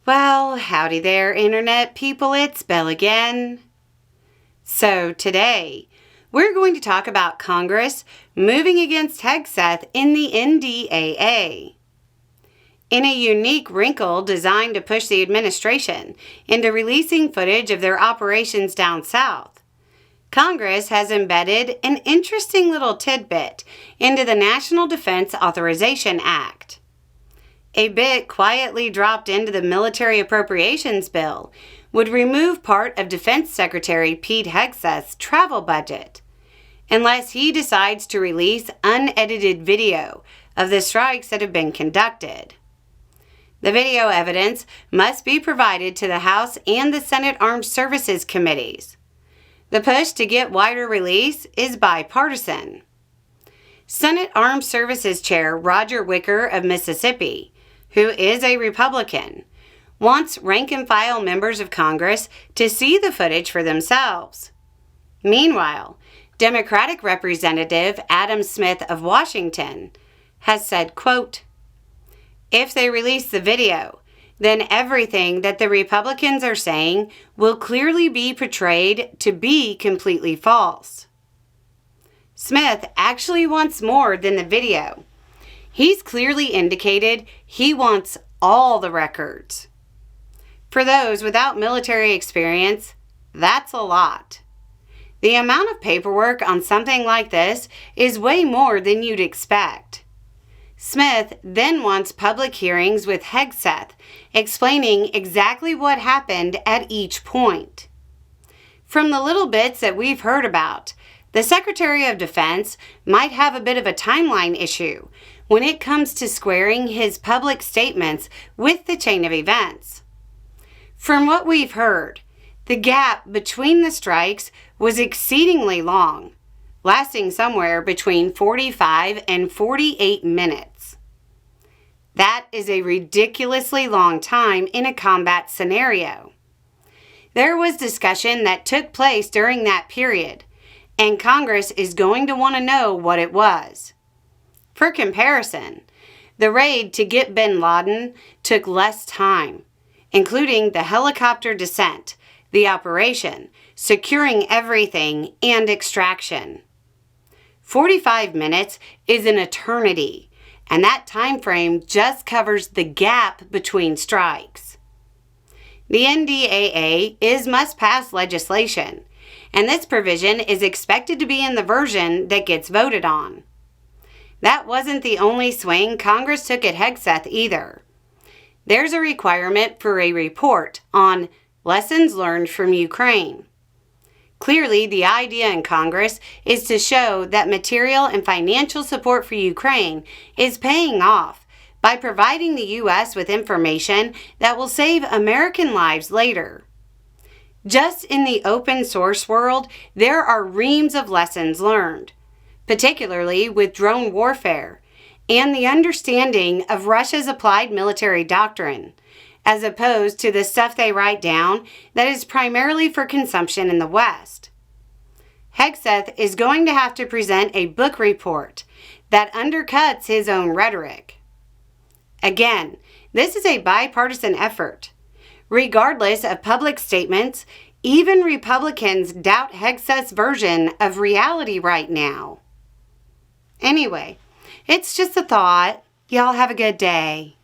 Well, howdy there, Internet people, it's Belle again. So today, we're going to talk about Congress moving against Hegseth in the NDAA. In a unique wrinkle designed to push the administration into releasing footage of their operations down south, Congress has embedded an interesting little tidbit into the National Defense Authorization Act. A bit quietly dropped into the military appropriations bill would remove part of Defense Secretary Pete Hegseth's travel budget, unless he decides to release unedited video of the strikes that have been conducted. The video evidence must be provided to the House and the Senate Armed Services Committees. The push to get wider release is bipartisan. Senate Armed Services Chair Roger Wicker of Mississippi, who is a Republican, wants rank-and-file members of Congress to see the footage for themselves. Meanwhile, Democratic Representative Adam Smith of Washington has said, quote, "If they release the video, then everything that the Republicans are saying will clearly be portrayed to be completely false." Smith actually wants more than the video. He's clearly indicated he wants all the records. For those without military experience, that's a lot. The amount of paperwork on something like this is way more than you'd expect. Smith then wants public hearings with Hegseth explaining exactly what happened at each point. From the little bits that we've heard about, the Secretary of Defense might have a bit of a timeline issue when it comes to squaring his public statements with the chain of events. From what we've heard, the gap between the strikes was exceedingly long, lasting somewhere between 45 and 48 minutes. That is a ridiculously long time in a combat scenario. There was discussion that took place during that period, and Congress is going to want to know what it was. For comparison, the raid to get bin Laden took less time, including the helicopter descent, the operation, securing everything, and extraction. 45 minutes is an eternity, and that time frame just covers the gap between strikes. The NDAA is must-pass legislation, and this provision is expected to be in the version that gets voted on. That wasn't the only swing Congress took at Hegseth either. There's a requirement for a report on lessons learned from Ukraine. Clearly, the idea in Congress is to show that material and financial support for Ukraine is paying off by providing the U.S. with information that will save American lives later. Just in the open source world, there are reams of lessons learned, particularly with drone warfare, and the understanding of Russia's applied military doctrine, as opposed to the stuff they write down that is primarily for consumption in the West. Hegseth is going to have to present a book report that undercuts his own rhetoric. Again, this is a bipartisan effort. Regardless of public statements, even Republicans doubt Hegseth's version of reality right now. Anyway, it's just a thought. Y'all have a good day.